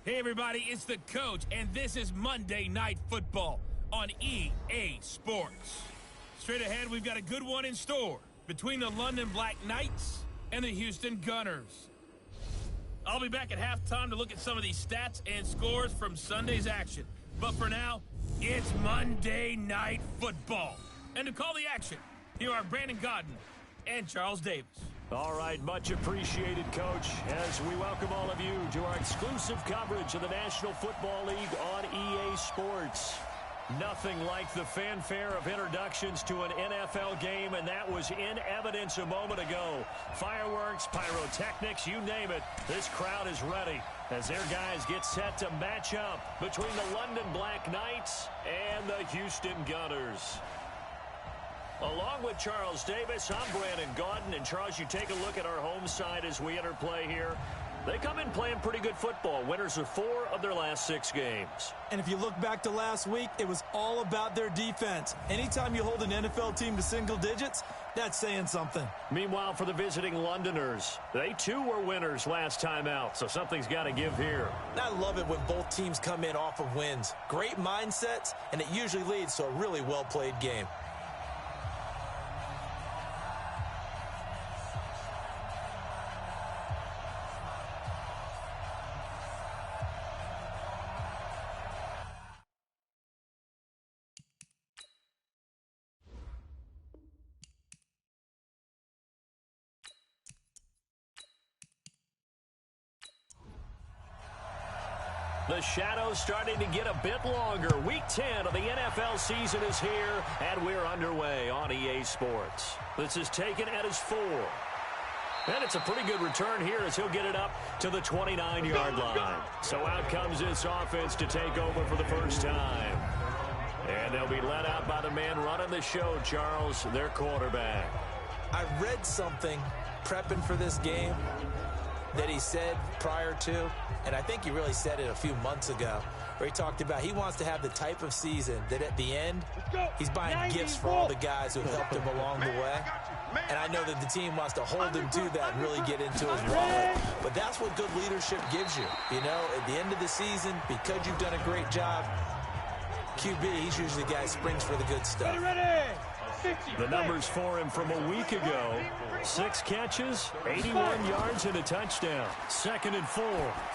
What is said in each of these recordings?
Hey everybody, it's the coach, and this is Monday Night Football on EA Sports. Straight ahead, we've got a good one in store between the London Black Knights and the Houston Gunners. I'll be back at halftime to look at some of these stats and scores from Sunday's action. But for now, it's Monday Night Football. And to call the action, here are Brandon Godden and Charles Davis. All right, much appreciated, Coach, as we welcome all of you to our exclusive coverage of the National Football League on EA Sports. Nothing like the fanfare of introductions to an NFL game, and that was in evidence a moment ago. Fireworks, pyrotechnics, you name it, this crowd is ready as their guys get set to match up between the London Black Knights and the Houston Gunners. Along with Charles Davis, I'm Brandon Godden. And Charles, you take a look at our home side as we enter play here. They come in playing pretty good football. Winners of 4 of their last 6 games. And if you look back to last week, it was all about their defense. Anytime you hold an NFL team to single digits, that's saying something. Meanwhile, for the visiting Londoners, they too were winners last time out, so something's got to give here. I love it when both teams come in off of wins. Great mindsets, and it usually leads to a really well-played game. The shadow's starting to get a bit longer. Week 10 of the NFL season is here, and we're underway on EA Sports. This is taken at his 4. And it's a pretty good return here as he'll get it up to the 29-yard line. So out comes this offense to take over for the first time. And they'll be led out by the man running the show, Charles, their quarterback. I read something prepping for this game that he said prior to, and I think he really said it a few months ago, where he talked about he wants to have the type of season that at the end, he's buying gifts for all the guys who have helped him along the way. And I know that the team wants to hold him to that and really get into his wallet. But that's what good leadership gives you. You know, at the end of the season, because you've done a great job, QB, he's usually the guy who springs for the good stuff. The numbers for him from a week ago: 6 catches, 81 yards, and a touchdown. 2nd and 4.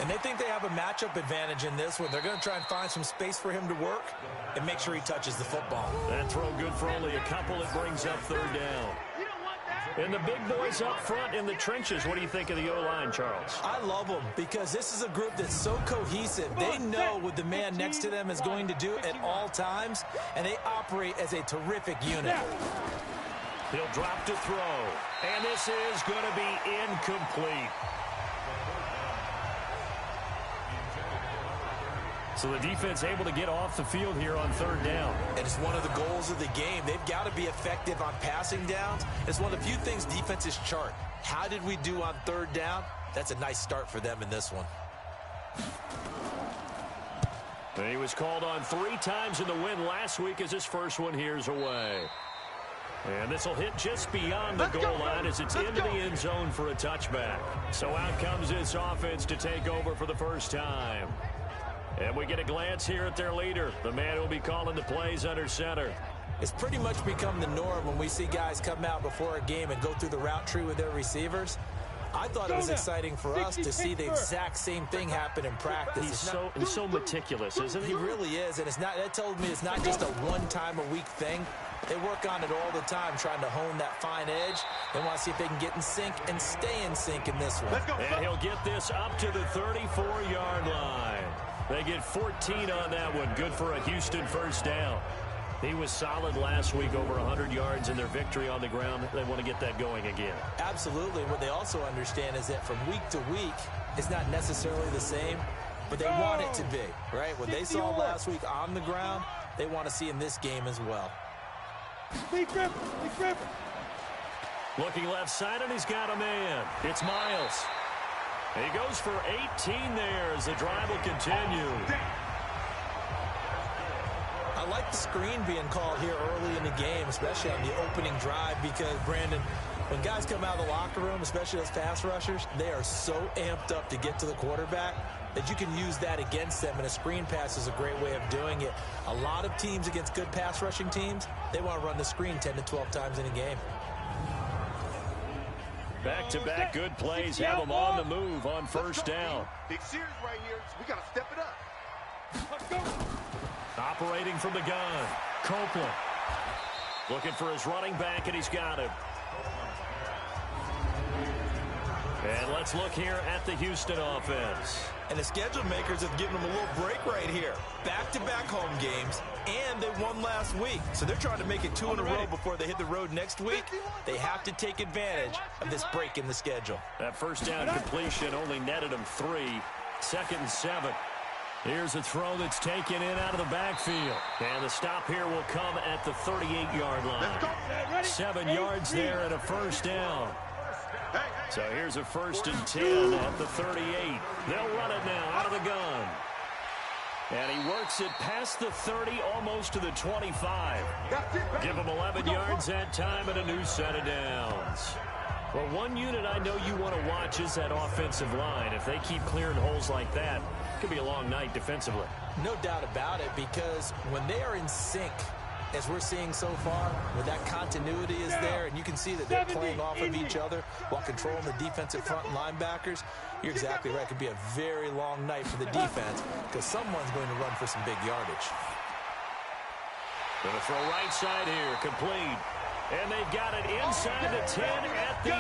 And they think they have a matchup advantage in this one. They're going to try and find some space for him to work and make sure he touches the football. That throw good for only a couple. It brings up 3rd down. And the big boys up front in the trenches, what do you think of the O-line, Charles? I love them because this is a group that's so cohesive. They know what the man next to them is going to do at all times, and they operate as a terrific unit. He'll drop to throw, and this is going to be incomplete. So the defense able to get off the field here on 3rd down. And it's one of the goals of the game. They've got to be effective on passing downs. It's one of the few things defenses chart. How did we do on 3rd down? That's a nice start for them in this one. He was called on 3 times in the win last week as his first one here's away. And this will hit just beyond the goal line as it's into the end zone for a touchback. So out comes this offense to take over for the first time. And we get a glance here at their leader, the man who will be calling the plays under center. It's pretty much become the norm when we see guys come out before a game and go through the route tree with their receivers. I thought it was exciting for us to see the exact same thing happen in practice. He's so meticulous, isn't he? He really is, and that told me it's not just a one-time-a-week thing. They work on it all the time, trying to hone that fine edge. They want to see if they can get in sync and stay in sync in this one. And he'll get this up to the 34-yard line. They get 14 on that one. Good for a Houston first down. He was solid last week, over 100 yards in their victory on the ground. They want to get that going again. Absolutely. What they also understand is that from week to week, it's not necessarily the same, but they want it to be, right? What they saw last week on the ground, they want to see in this game as well. Looking left side, and he's got a man. It's Miles. He goes for 18 there as the drive will continue. I like the screen being called here early in the game, especially on the opening drive, because, Brandon, when guys come out of the locker room, especially those pass rushers, they are so amped up to get to the quarterback. that you can use that against them, and a screen pass is a great way of doing it. A lot of teams against good pass rushing teams, they want to run the screen 10 to 12 times in a game. Back-to-back good plays have them on the move on first down. Big series right here, so we got to step it up. Let's go. Operating from the gun, Copeland. Looking for his running back, and he's got him. And let's look here at the Houston offense. And the schedule makers have given them a little break right here. Back-to-back home games, and they won last week. So they're trying to make it 2 in a row before they hit the road next week. They have to take advantage of this break in the schedule. That first down completion only netted them 3. 2nd and 7. Here's a throw that's taken in out of the backfield. And the stop here will come at the 38-yard line. 7 yards there and a first down. So here's a 1st and 10 at the 38. They'll run it now out of the gun. And he works it past the 30, almost to the 25. Give him 11 yards that time and a new set of downs. Well, one unit I know you want to watch is that offensive line. If they keep clearing holes like that, it could be a long night defensively. No doubt about it, because when they are in sync, as we're seeing so far, where that continuity is there, and you can see that they're playing off of each other while controlling the defensive front linebackers, you're exactly right. It could be a very long night for the defense because someone's going to run for some big yardage. Going to throw right side here, complete. And they've got it inside the 10 at the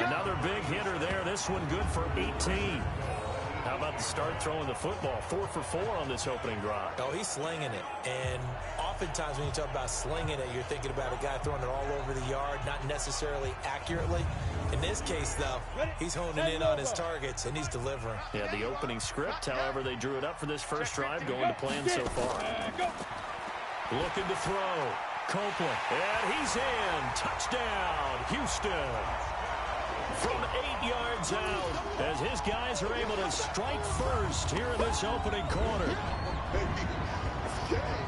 8. Another big hitter there. This one good for 18. How about the start throwing the football? 4 for 4 on this opening drive. Oh, he's slinging it. And oftentimes when you talk about slinging it, you're thinking about a guy throwing it all over the yard, not necessarily accurately. In this case, though, he's honing in on his targets, and he's delivering. Yeah, the opening script, however, they drew it up for this first drive, going to plan so far. Looking to throw. Copeland. And he's in. Touchdown, Houston. From 8 yards out, as his guys are able to strike first here in this opening quarter.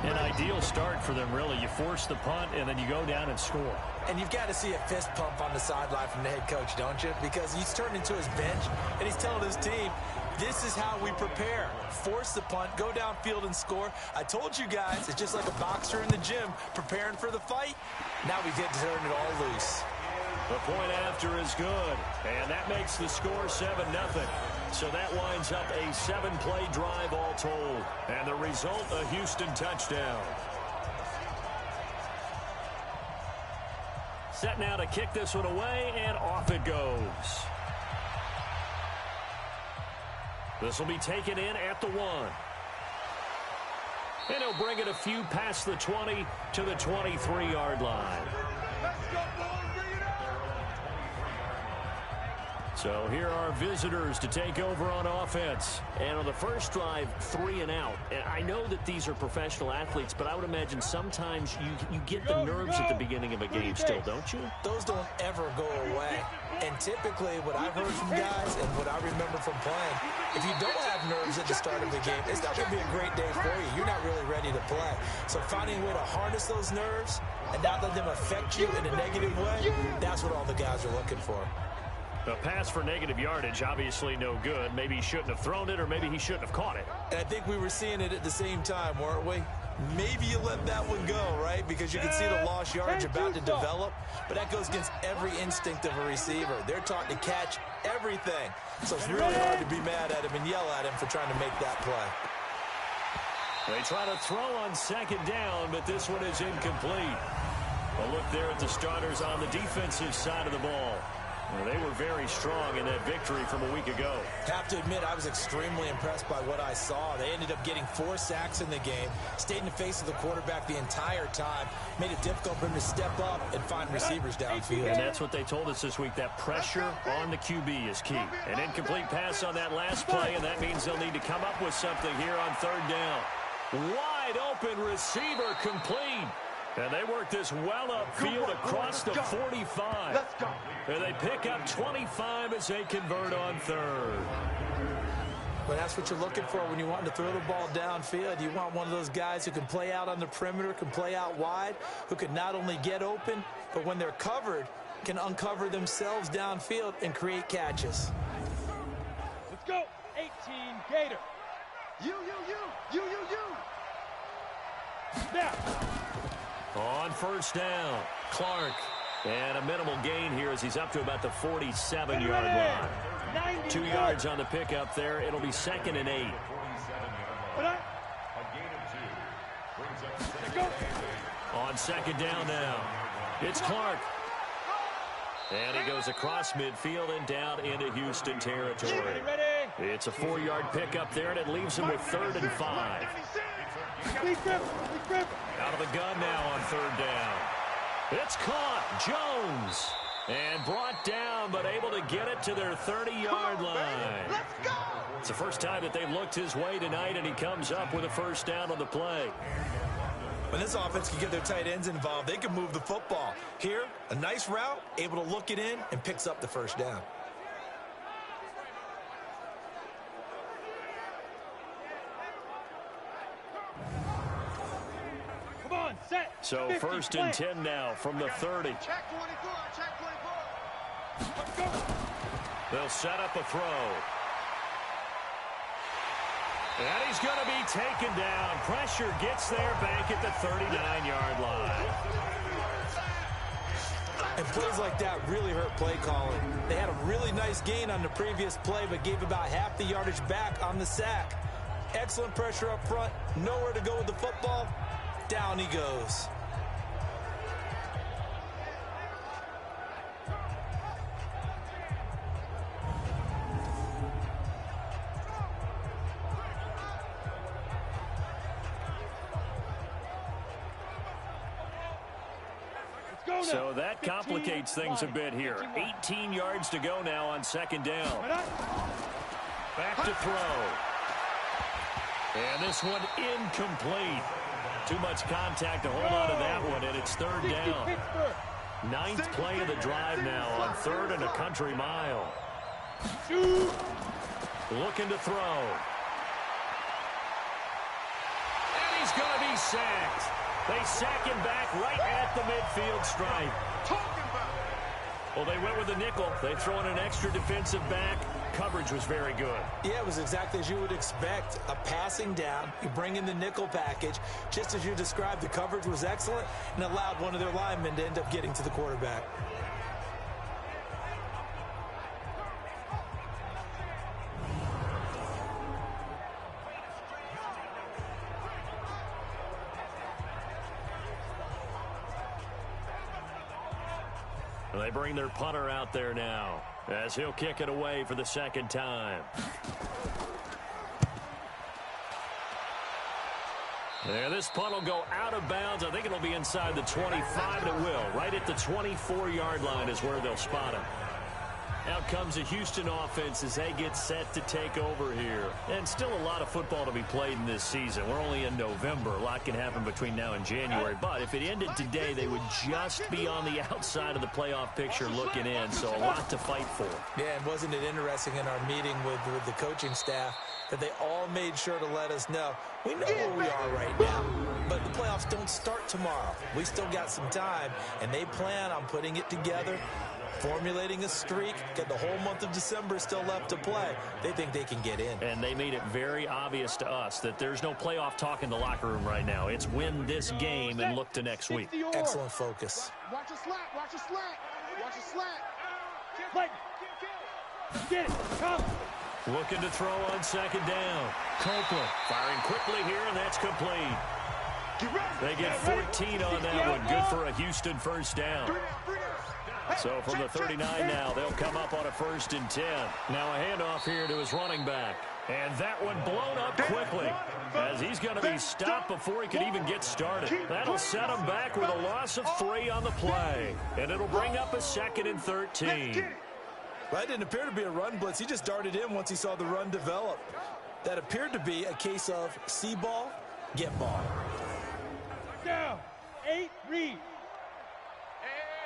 An ideal start for them, really. You force the punt, and then you go down and score. And you've got to see a fist pump on the sideline from the head coach, don't you? Because he's turned into his bench, and he's telling his team, this is how we prepare. Force the punt, go downfield and score. I told you guys, it's just like a boxer in the gym preparing for the fight. Now we get to turn it all loose. The point after is good, and that makes the score 7-0. So that winds up a 7-play drive all told. And the result, a Houston touchdown. Set now to kick this one away, and off it goes. This will be taken in at the 1. And he'll bring it a few past the 20 to the 23-yard line. So here are visitors to take over on offense. And on the first drive, 3 and out. And I know that these are professional athletes, but I would imagine sometimes you get the nerves at the beginning of a game still, don't you? Those don't ever go away. And typically what I've heard from guys and what I remember from playing, if you don't have nerves at the start of the game, it's not going to be a great day for you. You're not really ready to play. So finding a way to harness those nerves and not let them affect you in a negative way, that's what all the guys are looking for. A pass for negative yardage, obviously no good. Maybe he shouldn't have thrown it, or maybe he shouldn't have caught it. And I think we were seeing it at the same time, weren't we? Maybe you let that one go, right? Because you can see the lost yardage about to develop. But that goes against every instinct of a receiver. They're taught to catch everything. So it's really hard to be mad at him and yell at him for trying to make that play. They try to throw on second down, but this one is incomplete. A look there at the starters on the defensive side of the ball. Well, they were very strong in that victory from a week ago. Have to admit, I was extremely impressed by what I saw. They ended up getting 4 sacks in the game, stayed in the face of the quarterback the entire time, made it difficult for him to step up and find receivers downfield. And that's what they told us this week, that pressure on the QB is key. An incomplete pass on that last play, and that means they'll need to come up with something here on third down. Wide open receiver complete. And they work this well upfield across the 45. And they pick up 25 as they convert on third. But that's what you're looking for when you want to throw the ball downfield. You want one of those guys who can play out on the perimeter, can play out wide, who can not only get open, but when they're covered, can uncover themselves downfield and create catches. Let's go. 18. Gator. You. Snap. On first down, Clark. And a minimal gain here as he's up to about the 47-yard line. 2 yards on the pickup there. It'll be 2nd and 8. On 2nd down now, it's Clark. And he goes across midfield and down into Houston territory. It's a 4-yard pickup there, and it leaves him with 3rd and 5. Out of the gun now on 3rd down. It's caught. Jones. And brought down, but able to get it to their 30-yard line. Let's go. It's the first time that they've looked his way tonight, and he comes up with a first down on the play. When this offense can get their tight ends involved, they can move the football. Here, a nice route, able to look it in, and picks up the first down. Come on, set. So 50, 1st and 10 now from the 30. Check 24, check 24. Let's go. They'll set up a throw. And he's going to be taken down. Pressure gets there back at the 39-yard line. And plays like that really hurt play calling. They had a really nice gain on the previous play, but gave about half the yardage back on the sack. Excellent pressure up front. Nowhere to go with the football. Down he goes. So that complicates things a bit here. 18 yards to go now on 2nd down. Back to throw. And this one incomplete. Too much contact to hold on to that one, and it's 3rd down. 9th play of the drive now on 3rd and a country mile. Looking to throw. And he's going to be sacked. They sack him back right at the midfield stripe. Well, they went with the nickel. They throw in an extra defensive back. Coverage was very good. Yeah, it was exactly as you would expect. A passing down. You bring in the nickel package. Just as you described, the coverage was excellent and allowed one of their linemen to end up getting to the quarterback. They bring their punter out there now as he'll kick it away for the 2nd time. There, this punt will go out of bounds. I think it'll be inside the 25, and it will. Right at the 24-yard line is where they'll spot him. Out comes the Houston offense as they get set to take over here. And still a lot of football to be played in this season. We're only in November. A lot can happen between now and January. But if it ended today, they would just be on the outside of the playoff picture looking in. So a lot to fight for. Yeah, and wasn't it interesting in our meeting with the coaching staff that they all made sure to let us know, we know where we are right now, but the playoffs don't start tomorrow. We still got some time, and they plan on putting it together, formulating a streak, get the whole month of December still left to play. They think they can get in. And they made it very obvious to us that there's no playoff talk in the locker room right now. It's win this game and look to next week. Excellent focus. Watch a slack, watch a slack, watch a slack. Get it, come. Looking to throw on 2nd down. Copeland firing quickly here, and that's complete. They get 14 on that one. Good for a Houston first down. So from the 39 now, they'll come up on a 1st and 10. Now a handoff here to his running back. And that one blown up quickly as he's going to be stopped before he could even get started. That'll set him back with a loss of 3 on the play. And it'll bring up a 2nd and 13. Well, that didn't appear to be a run blitz. He just darted in once he saw the run develop. That appeared to be a case of see ball, get ball. Down. 8, read. Hey,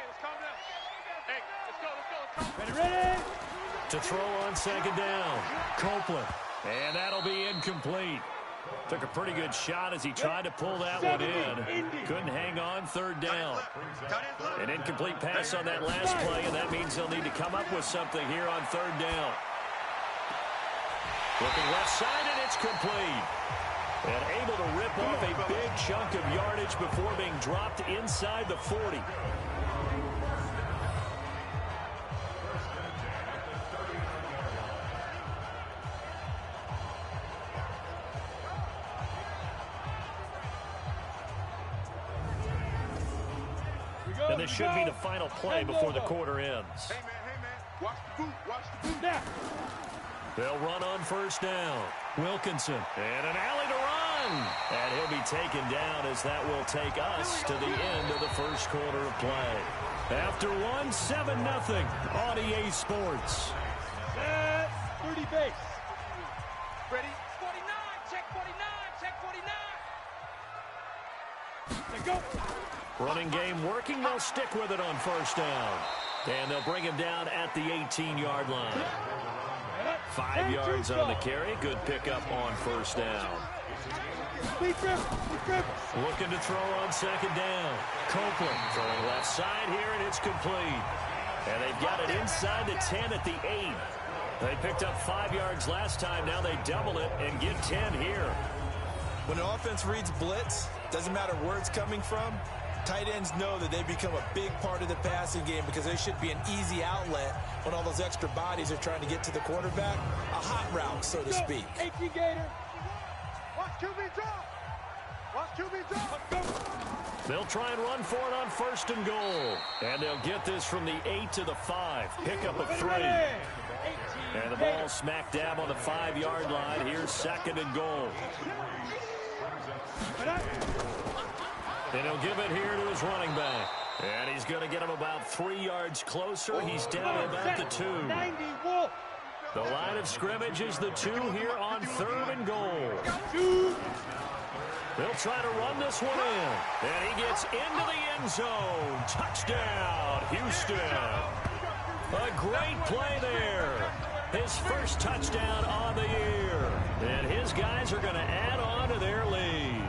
let's calm down. Hey, let's go. Ready. To throw on 2nd down, Copeland. And that'll be incomplete. Took a pretty good shot as he tried to pull that one in. Couldn't hang on 3rd down. An incomplete pass on that last play, and that means they'll need to come up with something here on 3rd down. Looking left side, and it's complete. And able to rip off a big chunk of yardage before being dropped inside the 40. And this should be the final play before the quarter ends. Hey, man, watch the boot, now. They'll run on first down. Wilkinson, and an alley to run. And he'll be taken down as that will take us to the end of the first quarter of play. After one, 7-0 on EA Sports. 30 base. Ready? 49, check 49, check 49. Let go. Running game working. They'll stick with it on first down. And they'll bring him down at the 18-yard line. 5 yards on the carry. Good pickup on first down. Looking to throw on second down. Copeland throwing left side here, and it's complete. And they've got it inside the 10 at the 8. They picked up 5 yards last time. Now they double it and get 10 here. When an offense reads blitz, doesn't matter where it's coming from, tight ends know that they become a big part of the passing game because they should be an easy outlet when all those extra bodies are trying to get to the quarterback. A hot route, so to speak. 18 Gator. Watch QB drop. Watch QB drop. Go. They'll try and run for it on first and goal. And they'll get this from the 8 to the 5. Pickup of 3. And the ball smack dab on the 5-yard line. Here's second and goal. And he'll give it here to his running back. And he's going to get him about 3 yards closer. He's down to about the 2. The line of scrimmage is the 2 here on third and goal. They'll try to run this one in. And he gets into the end zone. Touchdown, Houston. A great play there. His first touchdown on the year. And his guys are going to add on to their lead.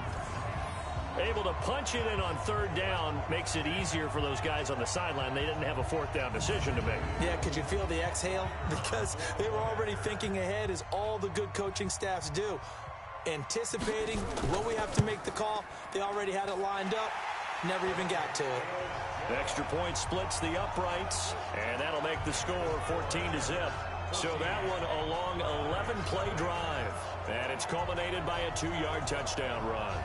Able to punch it in on third down makes it easier for those guys on the sideline. They didn't have a fourth down decision to make. Yeah, could you feel the exhale? Because they were already thinking ahead, as all the good coaching staffs do. Anticipating what we have to make the call. They already had it lined up. Never even got to it. The extra point splits the uprights, and that'll make the score 14-0. So that one a long 11-play drive. And it's culminated by a 2-yard touchdown run.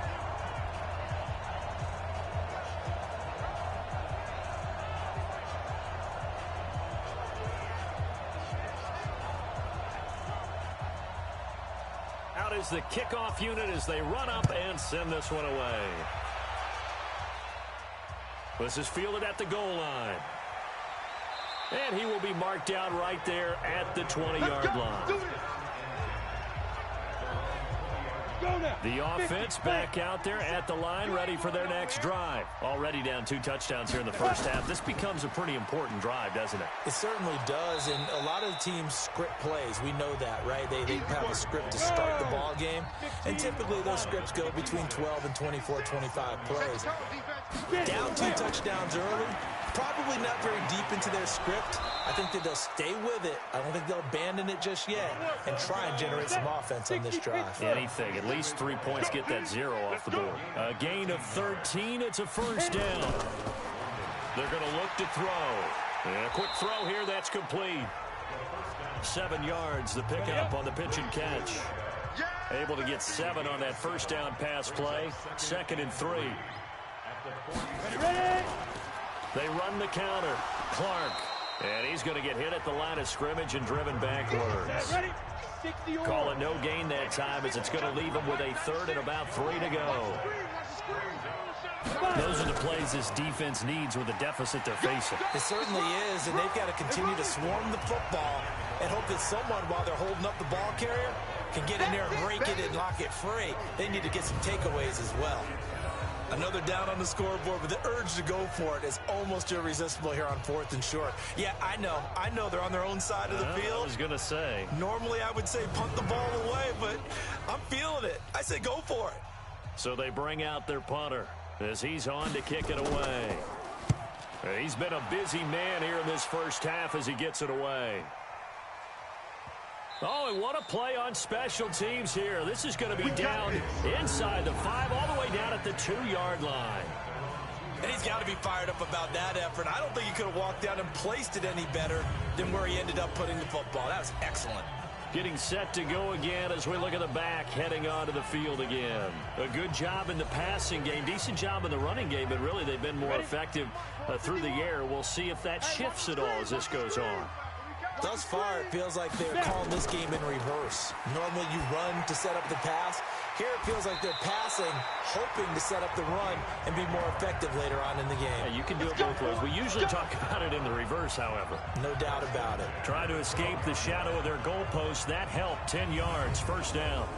Out is the kickoff unit as they run up and send this one away. This is fielded at the goal line. And he will be marked out right there at the 20-yard line. The offense back out there at the line, ready for their next drive. Already down 2 touchdowns here in the first half. This becomes a pretty important drive, doesn't it? It certainly does, and a lot of the teams script plays. We know that, right? They have a script to start the ball game, and typically those scripts go between 12 and 24, 25 plays. Down 2 touchdowns early, probably not very deep into their script. I think that they'll stay with it. I don't think they'll abandon it just yet and try and generate some offense on this drive. Anything. At least 3 points, get that 0 off the board. A gain of 13. It's a first down. They're going to look to throw. And a quick throw here. That's complete. 7 yards, the pickup on the pitch and catch. Able to get 7 on that first down pass play. 2nd and 3. They run the counter. Clark. And he's going to get hit at the line of scrimmage and driven backwards. Call it no gain that time as it's going to leave him with a 3rd and about 3 to go. Those are the plays this defense needs with the deficit they're facing. It certainly is, and they've got to continue to swarm the football and hope that someone, while they're holding up the ball carrier, can get in there and break it and lock it free. They need to get some takeaways as well. Another down on the scoreboard, but the urge to go for it is almost irresistible here on 4th and short. Yeah, I know they're on their own side of the field. I was going to say. Normally I would say punt the ball away, but I'm feeling it. I say go for it. So they bring out their punter as he's on to kick it away. He's been a busy man here in this first half as he gets it away. Oh, and what a play on special teams here. This is going to be down inside the 5, all the way down at the 2-yard line. And he's got to be fired up about that effort. I don't think he could have walked down and placed it any better than where he ended up putting the football. That was excellent. Getting set to go again as we look at the back, heading onto the field again. A good job in the passing game, decent job in the running game, but really they've been more effective through the air. We'll see if that shifts at all as this goes on. Thus far, it feels like they're calling this game in reverse. Normally you run to set up the pass. Here it feels like they're passing, hoping to set up the run and be more effective later on in the game. Yeah, you can do it both ways. We usually talk about it in the reverse, however. No doubt about it. Try to escape the shadow of their goalpost. That helped. 10 yards, first down.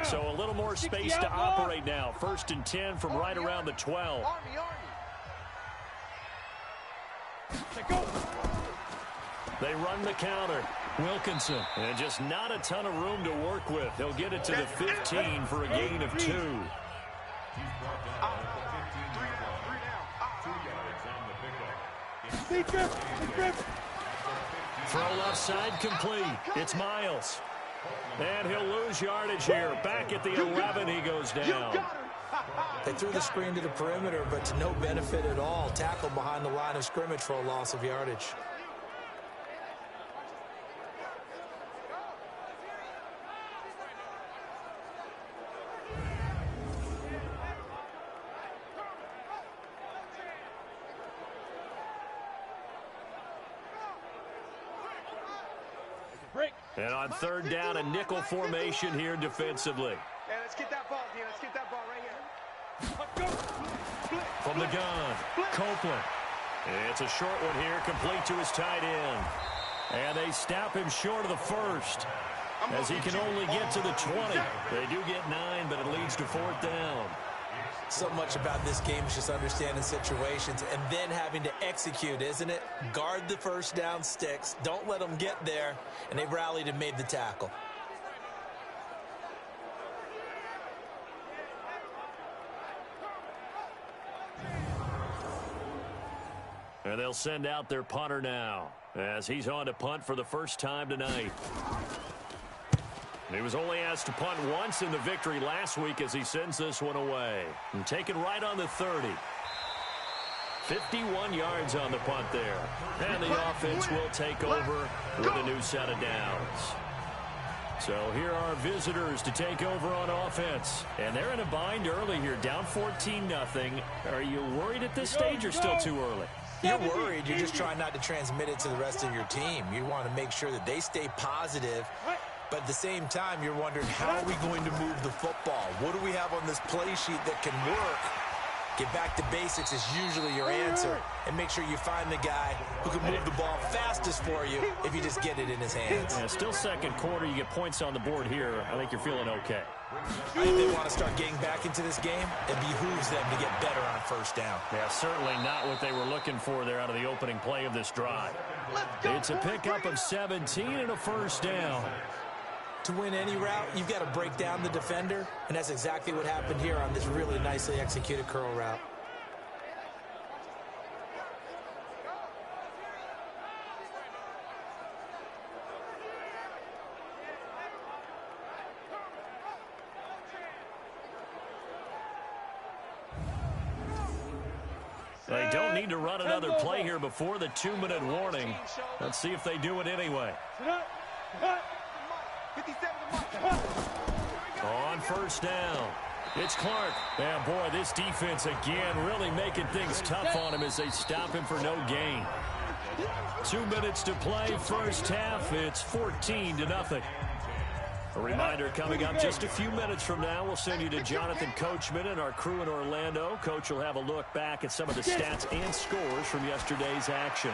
So a little more space to operate now. 1st and 10 from right around the 12. They run the counter. Wilkinson. And just not a ton of room to work with. He'll get it to the 15 for a gain of 2. Throw left side complete. It's Miles. And he'll lose yardage here. Back at the 11, he goes down. They threw the screen to the perimeter, but to no benefit at all. Tackled behind the line of scrimmage for a loss of yardage. And on 3rd down, a nickel formation here defensively. Hey, let's get that ball, D. Let's get that ball right here. From the gun, Copeland. It's a short one here, complete to his tight end. And they stop him short of the 1st, as he can only get to the 20. They do get 9, but it leads to 4th down. So much about this game is just understanding situations and then having to execute, isn't it? Guard the first down sticks. Don't let them get there. And they rallied and made the tackle. And they'll send out their punter now, as he's on to punt for the first time tonight. He was only asked to punt once in the victory last week as he sends this one away. And taken right on the 30. 51 yards on the punt there. And the offense will take over with a new set of downs. So here are visitors to take over on offense. And they're in a bind early here, down 14-0. Are you worried at this stage or still too early? You're worried. You're just trying not to transmit it to the rest of your team. You want to make sure that they stay positive. But at the same time, you're wondering, how are we going to move the football? What do we have on this play sheet that can work? Get back to basics is usually your answer. And make sure you find the guy who can move the ball fastest for you if you just get it in his hands. Yeah, still 2nd quarter. You get points on the board here. I think you're feeling okay. I think they want to start getting back into this game. It behooves them to get better on 1st down. Yeah, certainly not what they were looking for there out of the opening play of this drive. It's a pickup of 17 and a 1st down. To win any route, you've got to break down the defender, and that's exactly what happened here on this really nicely executed curl route. They don't need to run another play here before the 2-minute warning. Let's see if they do it anyway. On 1st down, it's Clark. Yeah, boy, this defense again really making things tough on him as they stop him for no gain. 2 minutes to play, 1st half. It's 14-0. A reminder coming up just a few minutes from now. We'll send you to Jonathan Coachman and our crew in Orlando. Coach will have a look back at some of the stats and scores from yesterday's action.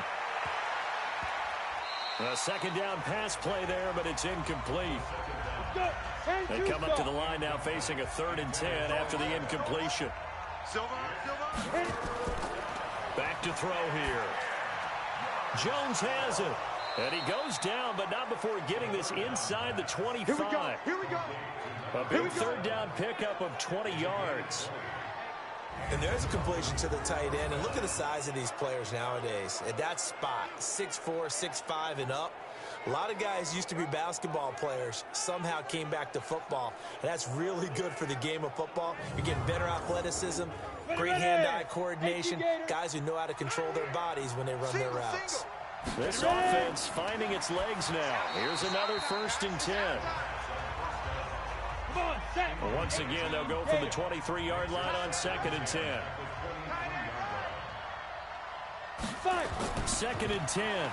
A 2nd down pass play there, but it's incomplete. They come up to the line now facing a 3rd and 10 after the incompletion. Back to throw here. Jones has it. And he goes down, but not before getting this inside the 25. Here we go. Here we go. A big third down pickup of 20 yards. And there's a completion to the tight end. And look at the size of these players nowadays. At that spot, 6'4", 6'5", and up. A lot of guys used to be basketball players, somehow came back to football. And that's really good for the game of football. You're getting better athleticism, great hand-eye coordination, guys who know how to control their bodies when they run their routes. This offense finding its legs now. Here's another 1st and 10. Once again, they'll go from the 23-yard line on 2nd and 10. 2nd and 10.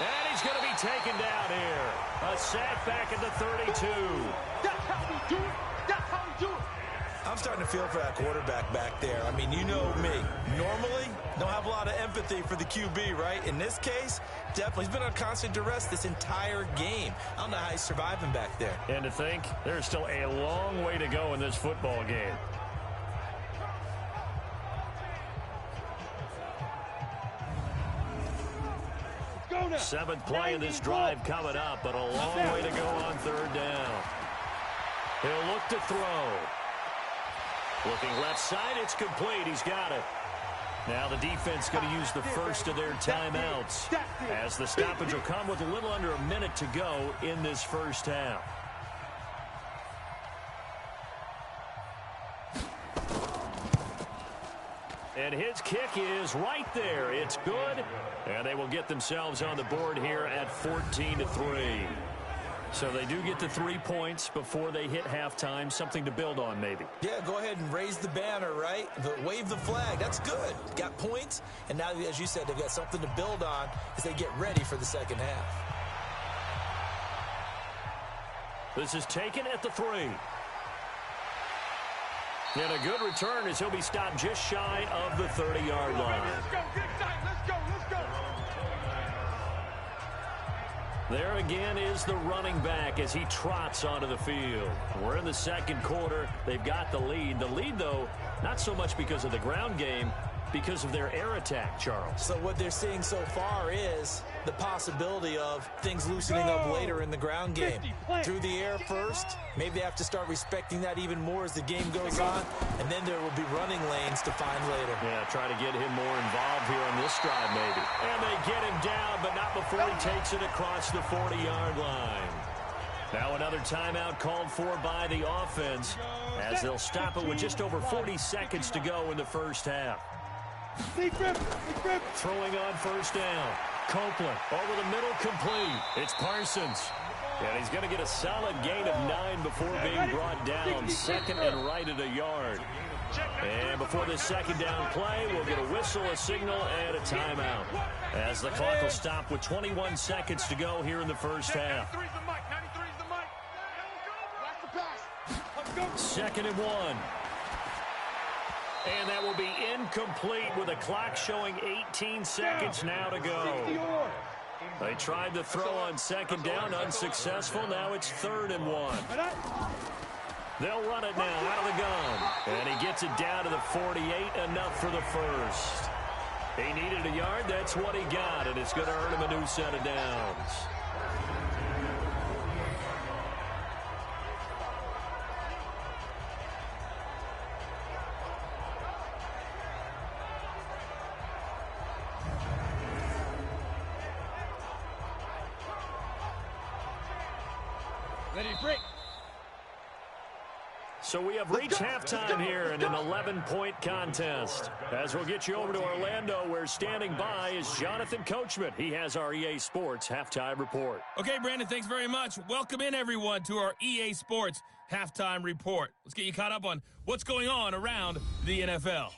And he's going to be taken down here. A sack back at the 32. That's how we do it. That's how we do it. I'm starting to feel for that quarterback back there. I mean, you know me. Normally, don't have a lot of empathy for the QB, right? In this case, definitely. He's been on constant duress this entire game. I don't know how he's surviving back there. And to think, there's still a long way to go in this football game. Seventh play in this drive coming up, but a long way to go on 3rd down. He'll look to throw. Looking left side, it's complete. He's got it. Now the defense going to use the first of their timeouts, as the stoppage will come with a little under a minute to go in this first half. And his kick is right there. It's good. And they will get themselves on the board here at 14-3. So they do get to 3 points before they hit halftime. Something to build on, maybe. Yeah, go ahead and raise the banner, right? Wave the flag. That's good. Got points. And now, as you said, they've got something to build on as they get ready for the second half. This is taken at the 3. And a good return as he'll be stopped just shy of the 30-yard line. Let's go. Get tight. Let's go. Let's go. There again is the running back as he trots onto the field. We're in the second quarter. They've got the lead. The lead, though, not so much because of the ground game, because of their air attack, Charles. So what they're seeing so far is the possibility of things loosening up later in the ground game. Through the air first, maybe they have to start respecting that even more as the game goes on, and then there will be running lanes to find later. Yeah, try to get him more involved here on this drive maybe. And they get him down, but not before he takes it across the 40-yard line. Now another timeout called for by the offense as they'll stop it with just over 40 seconds to go in the first half. Throwing on 1st down. Copeland over the middle, complete. It's Parsons. And he's going to get a solid gain of 9 before being brought down. 2nd and right at a yard. And before this 2nd down play, we'll get a whistle, a signal, and a timeout. As the clock will stop with 21 seconds to go here in the first half. 2nd and 1. And that will be incomplete with a clock showing 18 seconds now to go. They tried to throw on 2nd down, unsuccessful. Now it's 3rd and 1. They'll run it now out of the gun. And he gets it down to the 48, enough for the first. He needed a yard, that's what he got, and it's going to earn him a new set of downs. Ready to break. So we have reached halftime here in an 11-point contest. As we'll get you over to Orlando, where standing by is Jonathan Coachman. He has our EA Sports Halftime Report. Okay, Brandon, thanks very much. Welcome in, everyone, to our EA Sports Halftime Report. Let's get you caught up on what's going on around the NFL.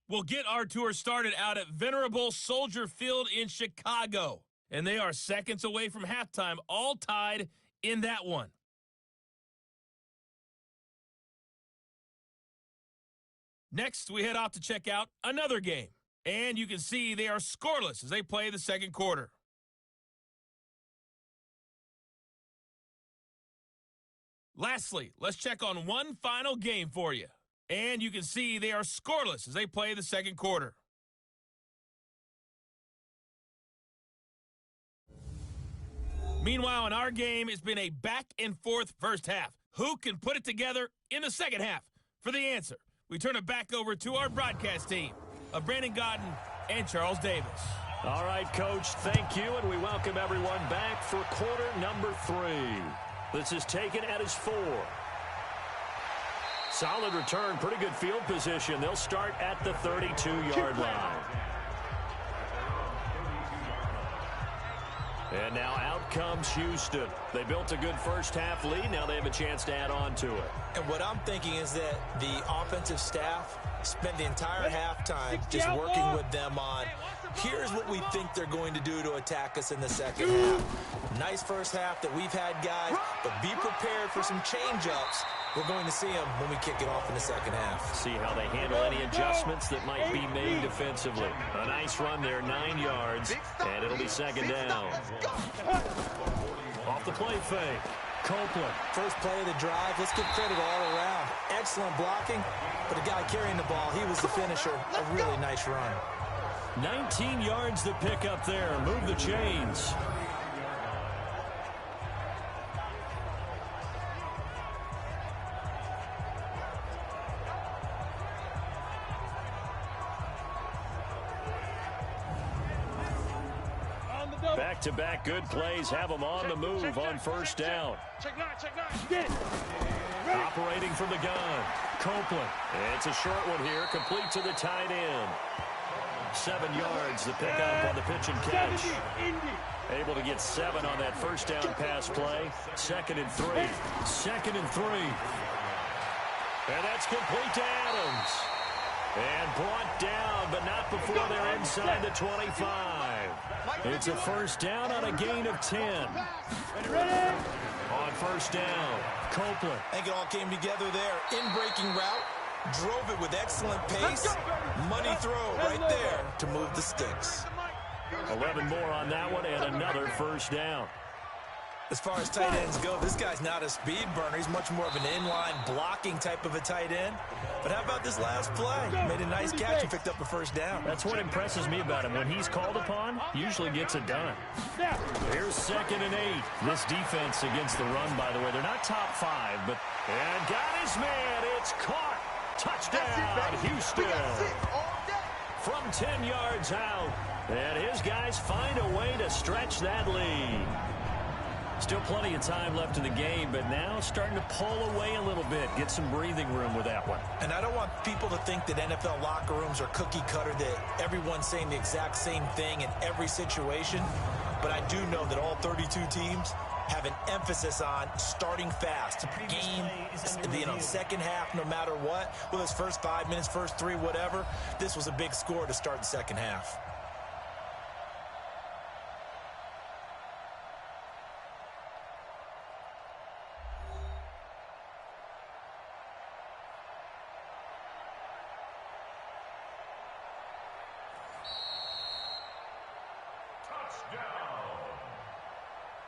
We'll get our tour started out at Venerable Soldier Field in Chicago. And they are seconds away from halftime, all tied in that one. Next, we head off to check out another game. And you can see they are scoreless as they play the second quarter. Lastly, let's check on one final game for you. And you can see they are scoreless as they play the second quarter. Meanwhile, in our game, it's been a back-and-forth first half. Who can put it together in the second half? For the answer, we turn it back over to our broadcast team of Brandon Godden and Charles Davis. All right, Coach, thank you, and we welcome everyone back for quarter number 3. This is taken at his 4. Solid return, pretty good field position. They'll start at the 32-yard line. And now out comes Houston. They built a good first-half lead. Now they have a chance to add on to it. And what I'm thinking is that the offensive staff spent the entire halftime just working with them on, here's what we think they're going to do to attack us in the second half. Nice first half that we've had, guys, but be prepared for some change-ups. We're going to see them when we kick it off in the second half. See how they handle any adjustments that might be made defensively. A nice run there, 9 yards, and it'll be second down. Off the play fake, Copeland. First play of the drive, let's give credit all around. Excellent blocking, but the guy carrying the ball, he was the finisher. A really nice run. 19 yards to pick up there. Move the chains. Back-to-back good plays have them on the move on first down. Operating from the gun, Copeland. It's a short one here, complete to the tight end. 7 yards to pick up on the pitch and catch. Able to get 7 on that first down pass play. 2nd and 3. 2nd and 3. And that's complete to Adams. And brought down, but not before they're inside the 25. It's a first down on a gain of 10. On first down, Copeland. I think it all came together there. In-breaking route. Drove it with excellent pace. Money throw right there to move the sticks. 11 more on that one and another first down. As far as tight ends go, this guy's not a speed burner. He's much more of an inline blocking type of a tight end. But how about this last play? Made a nice catch and picked up a first down. That's what impresses me about him. When he's called upon, he usually gets it done. Here's 2nd and 8. This defense against the run, by the way, they're not top 5, but... And got his man. It's caught. Touchdown, Houston. From 10 yards out. And his guys find a way to stretch that lead. Still plenty of time left in the game, but now starting to pull away a little bit. Get some breathing room with that one. And I don't want people to think that NFL locker rooms are cookie cutter, that everyone's saying the exact same thing in every situation. But I do know that all 32 teams have an emphasis on starting fast. Game, second half, no matter what. Whether it's first 5 minutes, first 3, whatever. This was a big score to start the second half.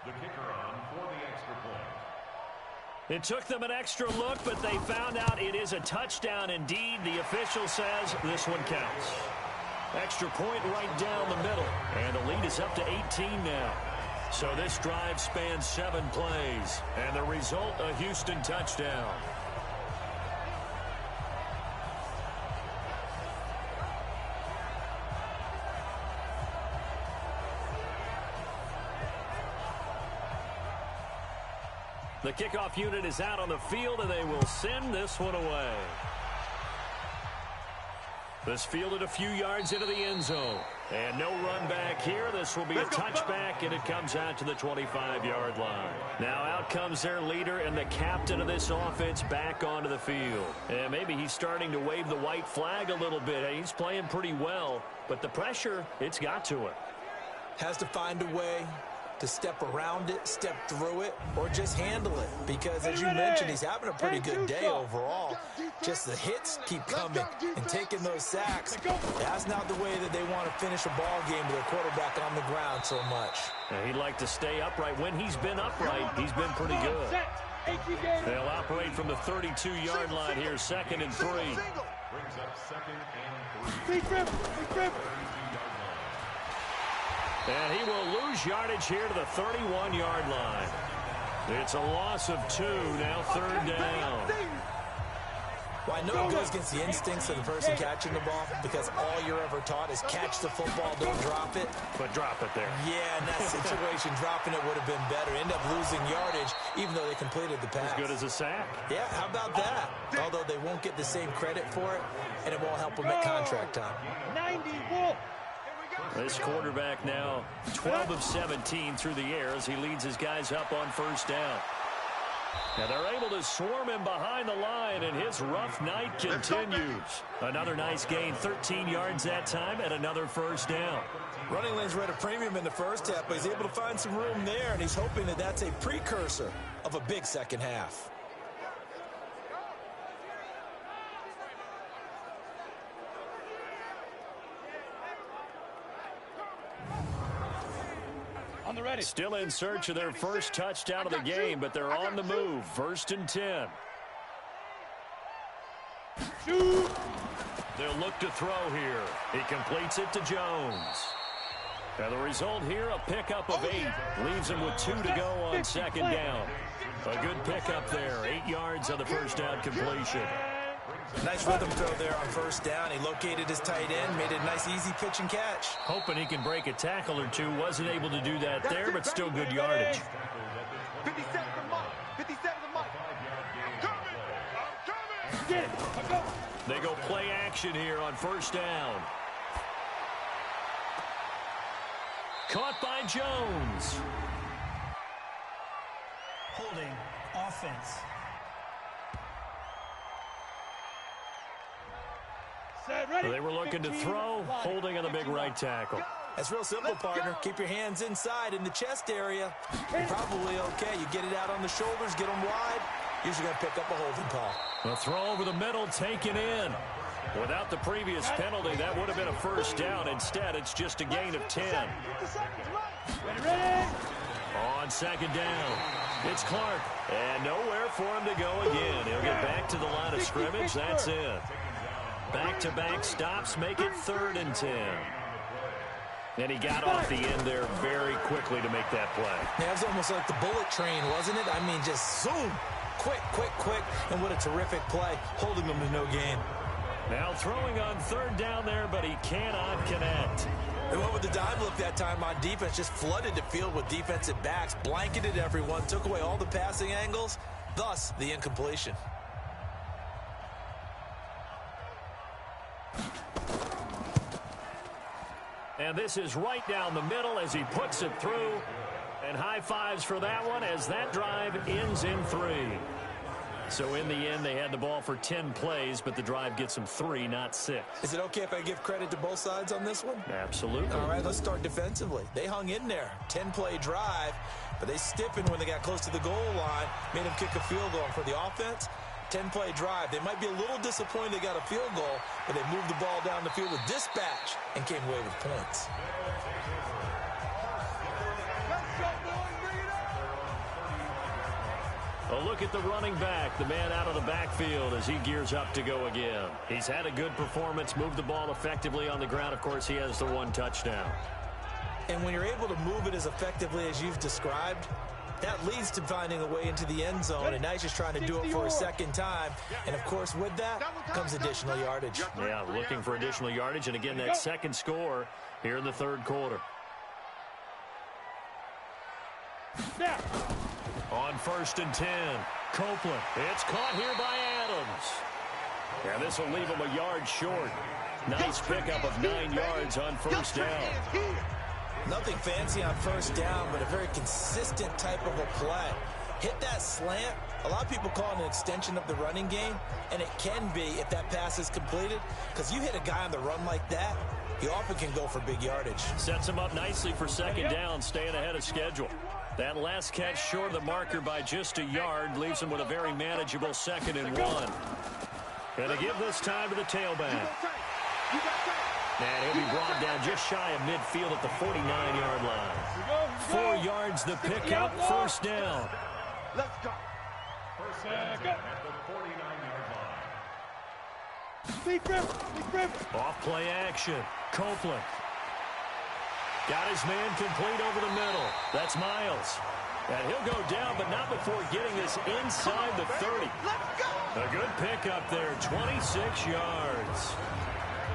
The kicker on for the extra point. It took them an extra look, but they found out it is a touchdown indeed. The official says this one counts. Extra point right down the middle, and the lead is up to 18 now. So this drive spans 7 plays, and the result, a Houston touchdown. The kickoff unit is out on the field, and they will send this one away. This fielded a few yards into the end zone. And no run back here. This will be a touchback, and it comes out to the 25-yard line. Now out comes their leader and the captain of this offense back onto the field. And maybe he's starting to wave the white flag a little bit. He's playing pretty well, but the pressure, it's got to him. Has to find a way to step around it, step through it, or just handle it. Because, as you mentioned, he's having a pretty good day overall. Just the hits keep coming and taking those sacks. That's not the way that they want to finish a ball game with their quarterback on the ground so much. He'd like to stay upright. When he's been upright, he's been pretty good. They'll operate from the 32-yard line here, 2nd and 3. Brings up 2nd and 3. And he will lose yardage here to the 31-yard line. It's a loss of 2, now 3rd down. Well, I know it goes against the instincts of the person catching the ball because all you're ever taught is catch the football, don't drop it. But drop it there. Yeah, in that situation, dropping it would have been better. End up losing yardage, even though they completed the pass. As good as a sack. Yeah, how about that? Although they won't get the same credit for it, and it won't help them at contract time. 91. This quarterback now 12 of 17 through the air as he leads his guys up on 1st down. Now they're able to swarm him behind the line, and his rough night continues. Another nice gain, 13 yards that time, and another 1st down. Running lanes were at a premium in the first half, but he's able to find some room there, and he's hoping that that's a precursor of a big second half. Still in search of their first touchdown of the game, but they're on the move. 1st and 10. They'll look to throw here. He completes it to Jones. Now the result here, a pickup of 8. Leaves him with 2 to go on 2nd down. A good pickup there. 8 yards on the 1st down completion. Nice rhythm throw there on 1st down. He located his tight end, made it a nice easy pitch and catch. Hoping he can break a tackle or two. Wasn't able to do that there, but still good yardage. 57 to Mike. 57 to Mike. I'm coming. Get it. They go play action here on 1st down. Caught by Jones. Holding offense. They were looking to throw, holding on the big right tackle. That's real simple, partner. Keep your hands inside in the chest area. You're probably okay. You get it out on the shoulders, get them wide. Usually going to pick up a holding call. A throw over the middle, taken in. Without the previous penalty, that would have been a 1st down. Instead, it's just a gain of 10. On 2nd down, it's Clark. And nowhere for him to go again. He'll get back to the line of scrimmage. That's it. Back-to-back stops make it 3rd and 10. And he got off the end there very quickly to make that play. Yeah, it was almost like the bullet train, wasn't it? I mean, just zoom. Quick, quick, quick. And what a terrific play, holding them to no gain. Now throwing on 3rd down there, but he cannot connect. They went with the dime look that time on defense, just flooded the field with defensive backs, blanketed everyone, took away all the passing angles, thus the incompletion. And this is right down the middle as he puts it through. And high fives for that one as that drive ends in 3. So in the end, they had the ball for 10 plays, but the drive gets them 3, not 6. Is it okay if I give credit to both sides on this one? Absolutely. All right, let's start defensively. They hung in there. 10-play drive, but they stiffened when they got close to the goal line, made them kick a field goal. And for the offense, 10-play drive. They might be a little disappointed they got a field goal, but they moved the ball down the field with dispatch and came away with points. A look at the running back, the man out of the backfield as he gears up to go again. He's had a good performance, moved the ball effectively on the ground. Of course, he has the 1 touchdown. And when you're able to move it as effectively as you've described, that leads to finding a way into the end zone, and now he's just trying to do it for a 2nd time. And, of course, with that comes additional yardage. Yeah, looking for additional yardage, and again, that 2nd score here in the 3rd quarter. On 1st and 10, Copeland. It's caught here by Adams. And this will leave him a yard short. Nice pickup of 9 yards on 1st down. Nothing fancy on 1st down, but a very consistent type of a play. Hit that slant. A lot of people call it an extension of the running game, and it can be if that pass is completed, because you hit a guy on the run like that, he often can go for big yardage. Sets him up nicely for 2nd down, staying ahead of schedule. That last catch short of the marker by just a yard leaves him with a very manageable 2nd and 1. Gonna give this time to the tailback. And he'll be brought down just shy of midfield at the 49-yard line. 4 yards the pickup, 1st down. Let's go. at the 49-yard line. Deep grip. Off play action. Copeland. Got his man complete over the middle. That's Miles. And he'll go down, but not before getting this inside the 30. A good pickup there, 26 yards.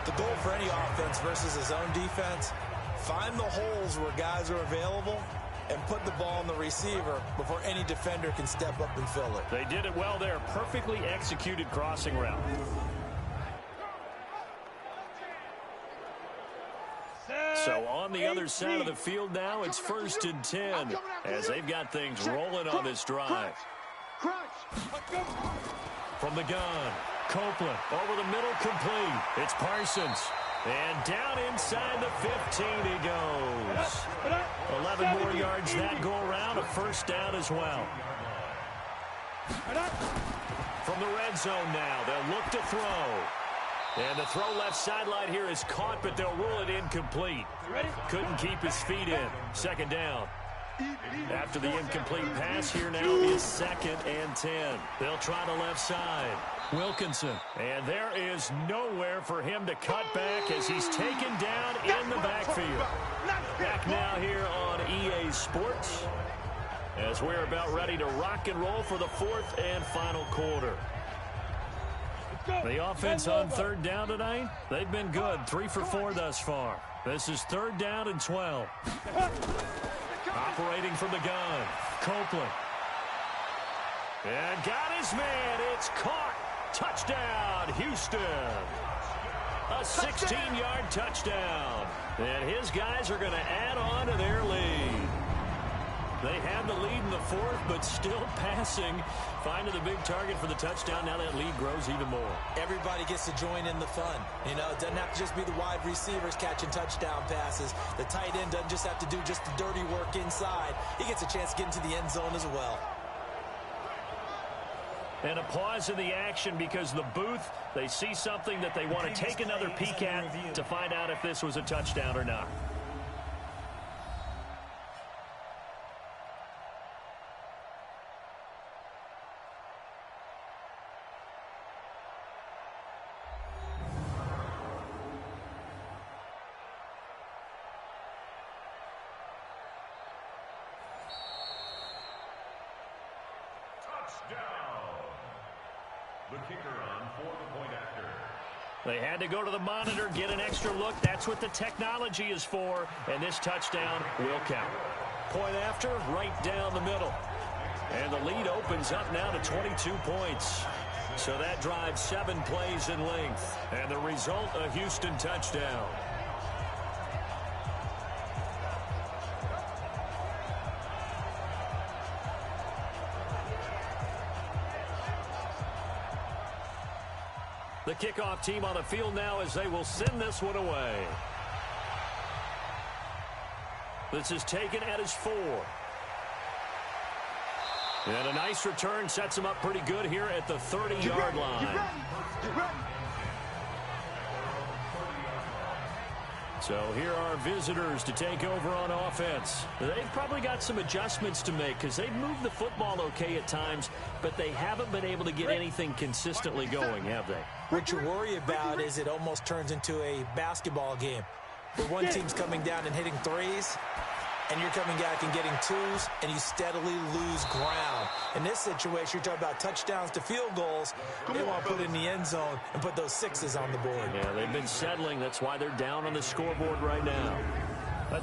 The goal for any offense versus his own defense, find the holes where guys are available and put the ball in the receiver before any defender can step up and fill it. They did it well there. Perfectly executed crossing route. So on the other side of the field now, it's 1st and 10 as they've got things rolling on this drive. From the gun, Copeland over the middle, complete. It's Parsons. And down inside the 15 he goes. 11 more yards that go around, a 1st down as well. From the red zone now, they'll look to throw. And the throw left sideline here is caught, but they'll rule it incomplete. Couldn't keep his feet in. 2nd down. After the incomplete pass, here now is 2nd and 10. They'll try the left side. Wilkinson. And there is nowhere for him to cut back as he's taken down in the backfield. Back now here on EA Sports as we're about ready to rock and roll for the 4th and final quarter. The offense on 3rd down tonight, they've been good. 3 for 4 thus far. This is 3rd down and 12. Operating from the gun, Copeland. And got his man. It's caught. Touchdown, Houston. A 16-yard touchdown. And his guys are going to add on to their lead. They had the lead in the 4th, but still passing. Finding the big target for the touchdown. Now that lead grows even more. Everybody gets to join in the fun. You know, it doesn't have to just be the wide receivers catching touchdown passes. The tight end doesn't just have to do just the dirty work inside. He gets a chance to get into the end zone as well. And a pause in the action because the booth, they see something that they want to take another peek at to find out if this was a touchdown or not. The kicker on for the point after. They had to go to the monitor, get an extra look. That's what the technology is for, and this touchdown will count. Point after, right down the middle. And the lead opens up now to 22 points. So that drives 7 plays in length. And the result, a Houston touchdown. The kickoff team on the field now as they will send this one away. This is taken at his 4. And a nice return sets him up pretty good here at the 30-yard line. So here are visitors to take over on offense. They've probably got some adjustments to make because they've moved the football okay at times, but they haven't been able to get anything consistently going, have they? What you worry about is it almost turns into a basketball game where one team's coming down and hitting threes, and you're coming back and getting twos, and you steadily lose ground. In this situation, you're talking about touchdowns to field goals. They want to put in the end zone and put those 6s on the board. Yeah, they've been settling. That's why they're down on the scoreboard right now.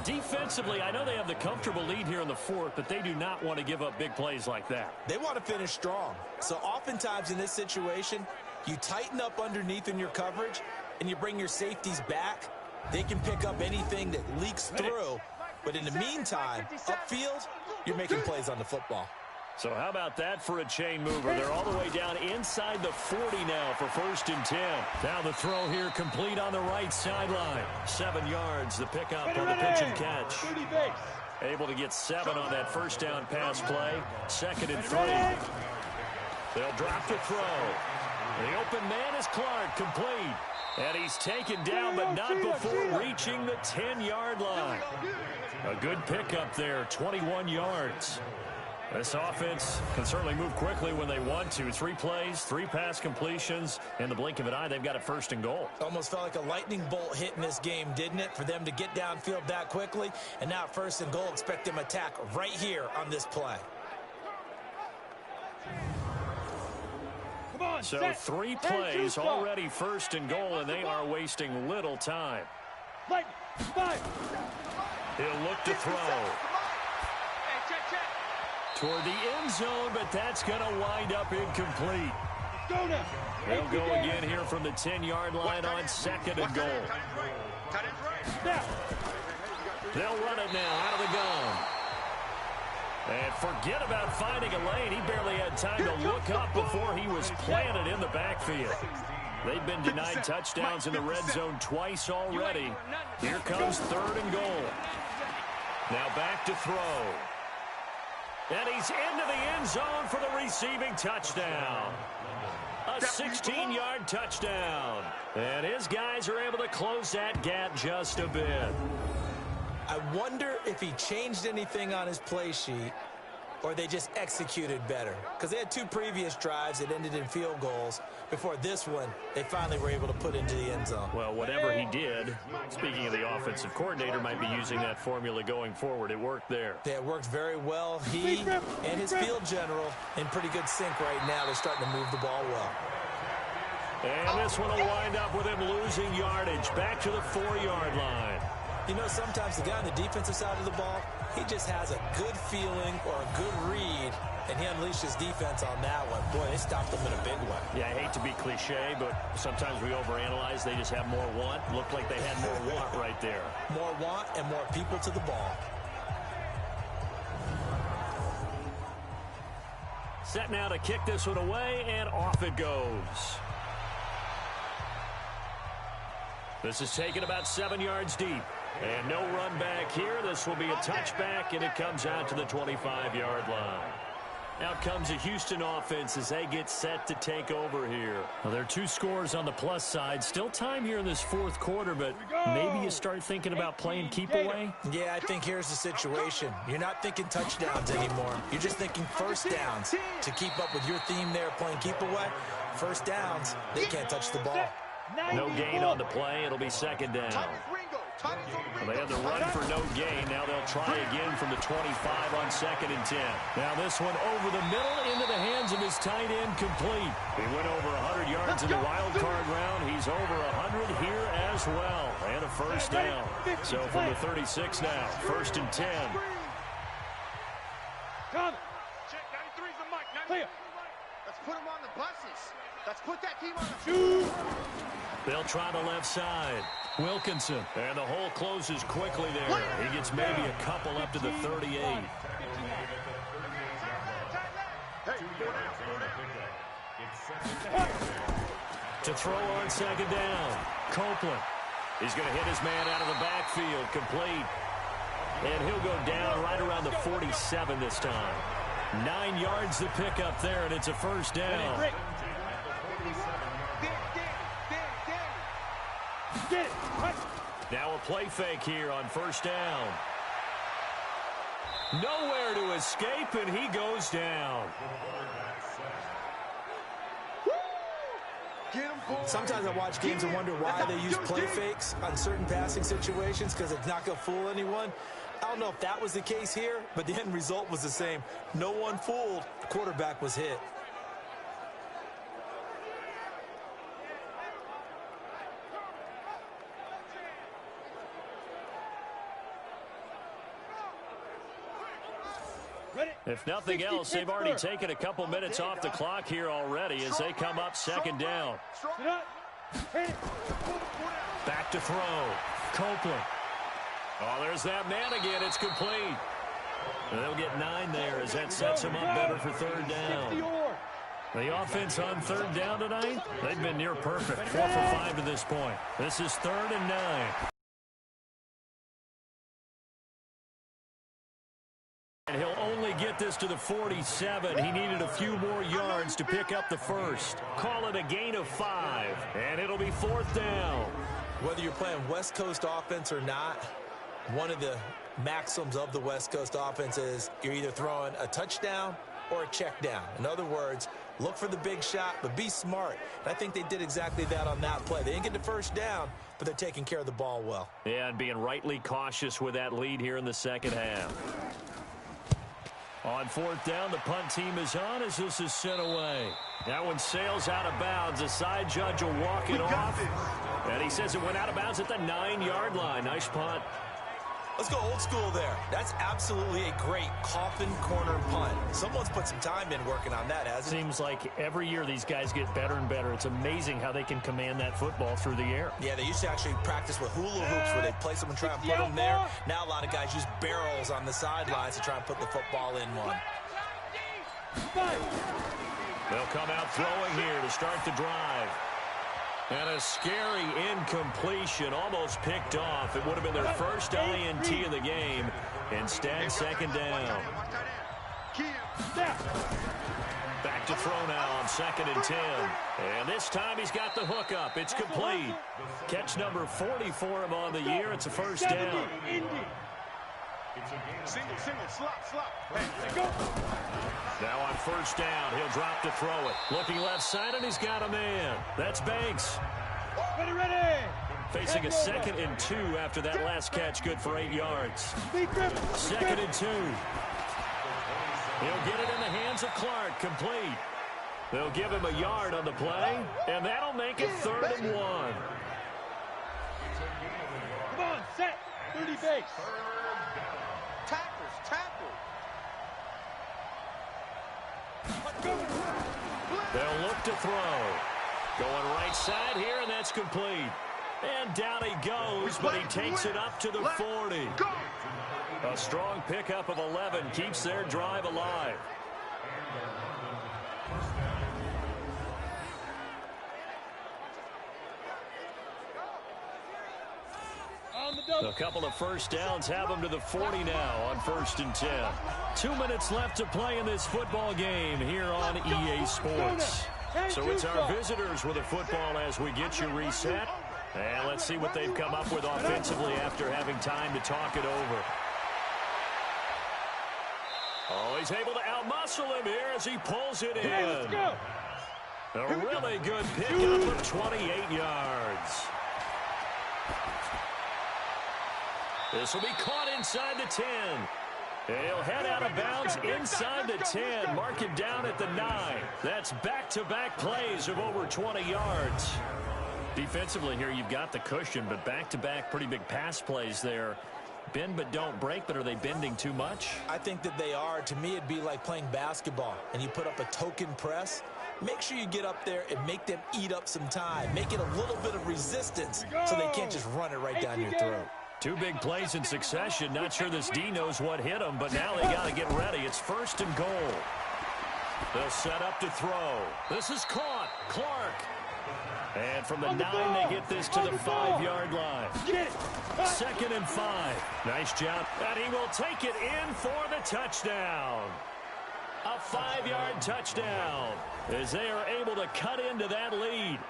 Defensively, I know they have the comfortable lead here in the 4th, but they do not want to give up big plays like that. They want to finish strong. So oftentimes in this situation, you tighten up underneath in your coverage, and you bring your safeties back. They can pick up anything that leaks through. But in the meantime, upfield, you're making plays on the football. So how about that for a chain mover? They're all the way down inside the 40 now for 1st and 10. Now the throw here complete on the right sideline. 7 yards, the pickup on the pitch and catch. Able to get 7 on that 1st down pass play. 2nd and 3. They'll drop the throw. The open man is Clark, complete. And he's taken down, but not before reaching the 10-yard line. A good pickup there, 21 yards. This offense can certainly move quickly when they want to. 3 plays, 3 pass completions. In the blink of an eye, they've got it 1st and goal. Almost felt like a lightning bolt hit in this game, didn't it? For them to get downfield that quickly. And now 1st and goal, expect them to attack right here on this play. So 3 plays already 1st and goal, and they are wasting little time. He'll look to throw. Toward the end zone, but that's going to wind up incomplete. They'll go again here from the 10-yard line on 2nd and goal. They'll run it now out of the gun. And forget about finding a lane. He barely had time to look up before he was planted in the backfield. They've been denied touchdowns in the red zone twice already. Here comes 3rd and goal. Now back to throw. And he's into the end zone for the receiving touchdown. A 16-yard touchdown. And his guys are able to close that gap just a bit. I wonder if he changed anything on his play sheet or they just executed better. Because they had 2 previous drives that ended in field goals. Before this one, they finally were able to put into the end zone. Well, whatever he did, speaking of the offensive coordinator, might be using that formula going forward. It worked there. Yeah, it worked very well. He and his field general in pretty good sync right now. They're starting to move the ball well. And this one will wind up with him losing yardage. Back to the 4-yard line. You know, sometimes the guy on the defensive side of the ball, he just has a good feeling or a good read, and he unleashed his defense on that one. Boy, they stopped him in a big way. Yeah, I hate to be cliche, but sometimes we overanalyze. They just have more want. Looked like they had more want right there. More want and more people to the ball. Set now to kick this one away, and off it goes. This is taken about 7 yards deep. And no run back here. This will be a touchback, and it comes out to the 25-yard line. Out comes the Houston offense as they get set to take over here. Well, there are 2 scores on the plus side. Still time here in this 4th quarter, but maybe you start thinking about playing keep away? Yeah, I think here's the situation. You're not thinking touchdowns anymore. You're just thinking 1st downs. To keep up with your theme there, playing keep away, 1st downs, they can't touch the ball. No gain on the play. It'll be 2nd down. Well, they had the run for no gain. Now they'll try again from the 25 on 2nd and 10. Now this one over the middle into the hands of his tight end, complete. He went over 100 yards in the wild card round. He's over 100 here as well. And a 1st down. So from the 36 now, 1st and 10. Check, 93's the mic. 93's the mic. Let's put him on the buses. Let's put that team on the... They'll try the left side. Wilkinson. And the hole closes quickly there. He gets maybe a couple up to the 38. To throw on 2nd down. Copeland. He's going to hit his man out of the backfield. Complete. And he'll go down right around the 47 this time. 9 yards to pick up there, and it's a 1st down. Now a play fake here on 1st down. Nowhere to escape, and he goes down. Sometimes I watch games and wonder why they use play fakes on certain passing situations, because it's not going to fool anyone. I don't know if that was the case here, but the end result was the same. No one fooled. The quarterback was hit. If nothing else, they've already taken a couple minutes off the clock here already as they come up 2nd down. Back to throw. Copeland. Oh, there's that man again. It's complete. And they'll get 9 there as that sets them up better for 3rd down. The offense on 3rd down tonight, they've been near perfect. 4 for 5 to this point. This is 3rd and 9. And he'll only get this to the 47. He needed a few more yards to pick up the 1st. Call it a gain of 5, and it'll be 4th down. Whether you're playing West Coast offense or not, one of the maxims of the West Coast offense is you're either throwing a touchdown or a check down. In other words, look for the big shot, but be smart. And I think they did exactly that on that play. They didn't get the first down, but they're taking care of the ball well. Yeah, and being rightly cautious with that lead here in the second half. On fourth down, the punt team is on as this is sent away. That one sails out of bounds. The side judge will walk it off. And he says it went out of bounds at the 9-yard line. Nice punt. Let's go old school there. That's absolutely a great coffin corner punt. Someone's put some time in working on that, hasn't it? Seems like every year these guys get better and better. It's amazing how they can command that football through the air. Yeah, they used to actually practice with hula hoops where they place them and try and put them there. Now a lot of guys use barrels on the sidelines to try and put the football in one. They'll come out throwing here to start the drive. And a scary incompletion, almost picked off. It would have been their first INT of the game. Instead, second down. Back to throw now on 2nd and 10. And this time he's got the hook up. It's complete. Catch number 40 for him on the year. It's a first down. Single, slop. Hey, go. Now on first down, he'll drop to throw it. Looking left side, and he's got a man. That's Banks. Ready. Facing a 2nd and 2 after that last catch, good for 8 yards. 2nd and 2. He'll get it in the hands of Clark, complete. They'll give him a yard on the play, and that'll make it 3rd and 1. Come on, set. 30 base. Tackle. They'll look to throw. Going right side here, and that's complete. And down he goes, but he takes it up to the 40. A strong pickup of 11 keeps their drive alive. A couple of first downs have them to the 40 now on 1st and 10. 2 minutes left to play in this football game here on EA Sports. So it's our visitors with the football as we get you reset. And let's see what they've come up with offensively after having time to talk it over. Oh, he's able to outmuscle him here as he pulls it in. A really good pickup of 28 yards. This will be caught inside the 10. He'll head out of bounds inside the 10. Mark it down at the 9. That's back-to-back plays of over 20 yards. Defensively here, you've got the cushion, but back-to-back pretty big pass plays there. Bend but don't break, but are they bending too much? I think that they are. To me, it'd be like playing basketball, and you put up a token press. Make sure you get up there and make them eat up some time. Make it a little bit of resistance so they can't just run it right down your throat. 2 big plays in succession. Not sure this D knows what hit him, but now they got to get ready. It's 1st and goal. They'll set up to throw. This is caught. Clark. And from the 9, they get this to the 5-yard line. 2nd and 5. Nice job. And he will take it in for the touchdown. A 5-yard touchdown as they are able to cut into that lead.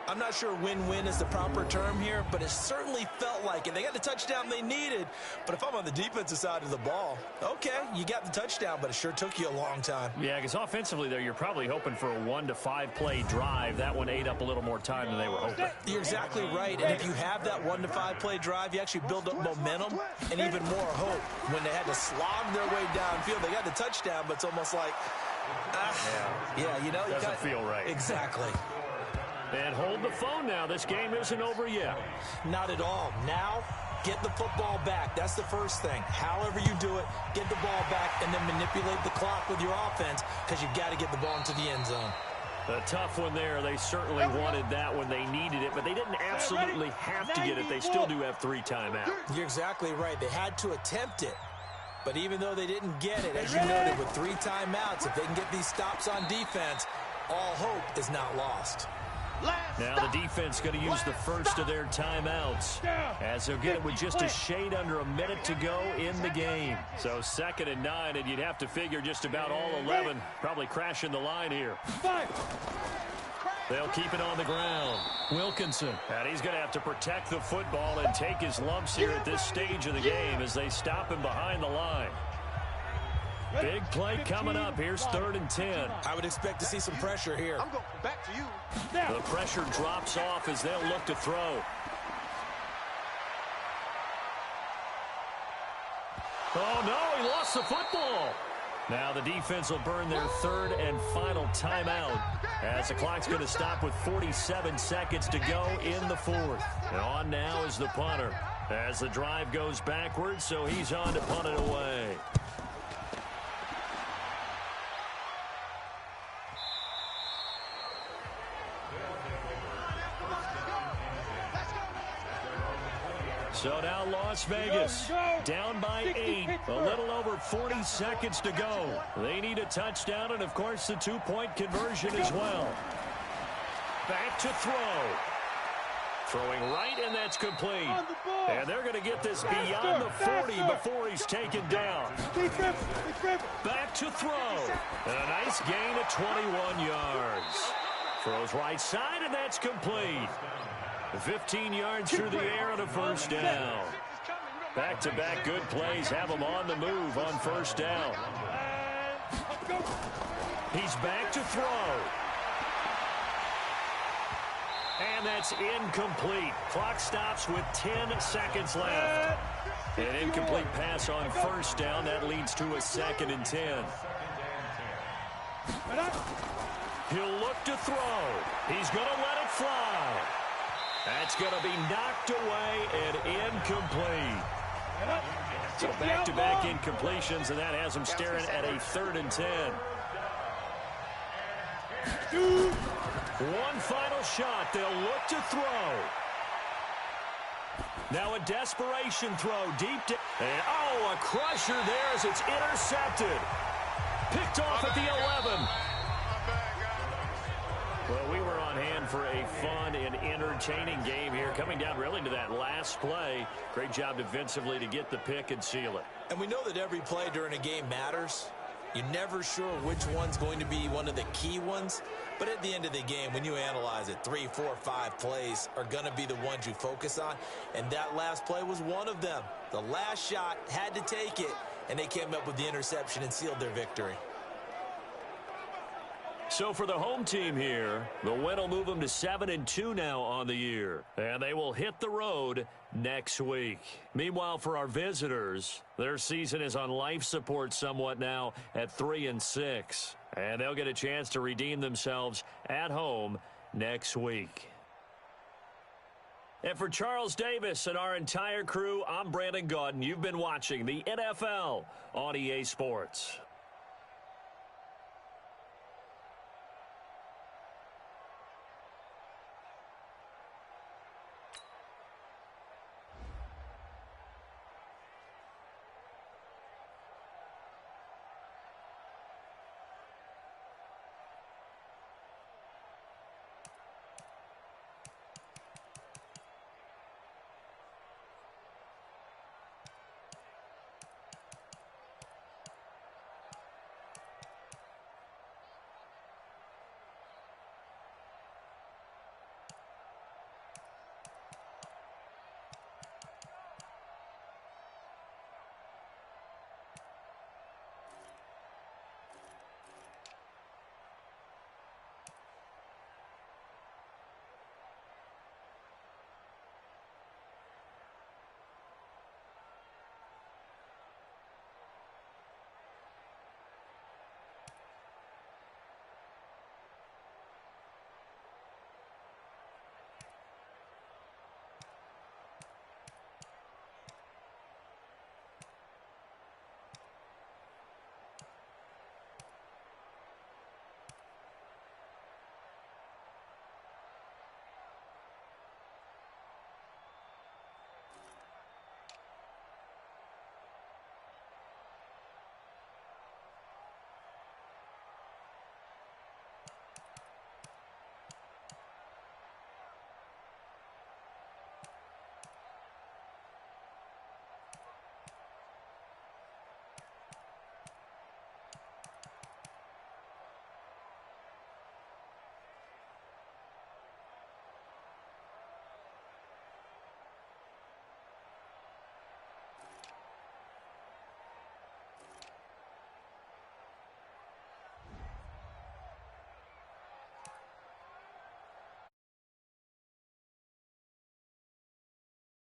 I'm not sure win-win is the proper term here, but it certainly felt like it. They got the touchdown they needed, but if I'm on the defensive side of the ball, okay, you got the touchdown, but it sure took you a long time. Yeah, because offensively there, you're probably hoping for a 1 to 5 play drive. That one ate up a little more time than they were hoping. You're exactly right, and if you have that 1 to 5 play drive, you actually build up momentum and even more hope. When they had to slog their way downfield, they got the touchdown, but it's almost like, yeah, you know. Doesn't feel right. Exactly. And hold the phone now. This game isn't over yet. Not at all. Now, get the football back. That's the first thing. However you do it, get the ball back and then manipulate the clock with your offense because you've got to get the ball into the end zone. A tough one there. They certainly wanted that when they needed it, but they didn't absolutely have to get it. They still do have 3 timeouts. You're exactly right. They had to attempt it. But even though they didn't get it, as you noted, with 3 timeouts, if they can get these stops on defense, all hope is not lost. Now the defense going to use the first of their timeouts as they'll get it with just a shade under a minute to go in the game. So 2nd and 9, and you'd have to figure just about all 11 probably crashing the line here. They'll keep it on the ground. Wilkinson. And he's going to have to protect the football and take his lumps here at this stage of the game as they stop him behind the line. Big play coming up. Here's 3rd and 10. I would expect to see some pressure here. I'm going back to you. The pressure drops off as they'll look to throw. Oh, no, he lost the football. Now the defense will burn their 3rd and final timeout as the clock's going to stop with 47 seconds to go in the 4th. And on now is the punter as the drive goes backwards, so he's on to punt it away. So now Las Vegas down by 8. A little over 40 seconds to go. They need a touchdown and, of course, the 2-point conversion as well. Back to throw. Throwing right, and that's complete. And they're going to get this beyond the 40 before he's taken down. Back to throw. And a nice gain of 21 yards. Throws right side, and that's complete. 15 yards through the air on a 1st down. Back-to-back good plays have him on the move on 1st down. He's back to throw. And that's incomplete. Clock stops with 10 seconds left. An incomplete pass on 1st down. That leads to a 2nd and 10. He'll look to throw. He's going to let it fly. That's going to be knocked away and incomplete. So back-to-back incompletions, and that has him staring at a 3rd and 10. One final shot. They'll look to throw. Now a desperation throw deep down. And, oh, a crusher there as it's intercepted. Picked off at the 11. Well, we were on hand for a fun and entertaining game here, coming down really to that last play. Great job defensively to get the pick and seal it. And we know that every play during a game matters. You're never sure which one's going to be one of the key ones. But at the end of the game, when you analyze it, 3, 4, 5 plays are going to be the ones you focus on. And that last play was one of them. The last shot had to take it, and they came up with the interception and sealed their victory. So for the home team here, the win will move them to 7-2 now on the year. And they will hit the road next week. Meanwhile, for our visitors, their season is on life support somewhat now at 3-6. And they'll get a chance to redeem themselves at home next week. And for Charles Davis and our entire crew, I'm Brandon Gaudin. You've been watching the NFL on EA Sports.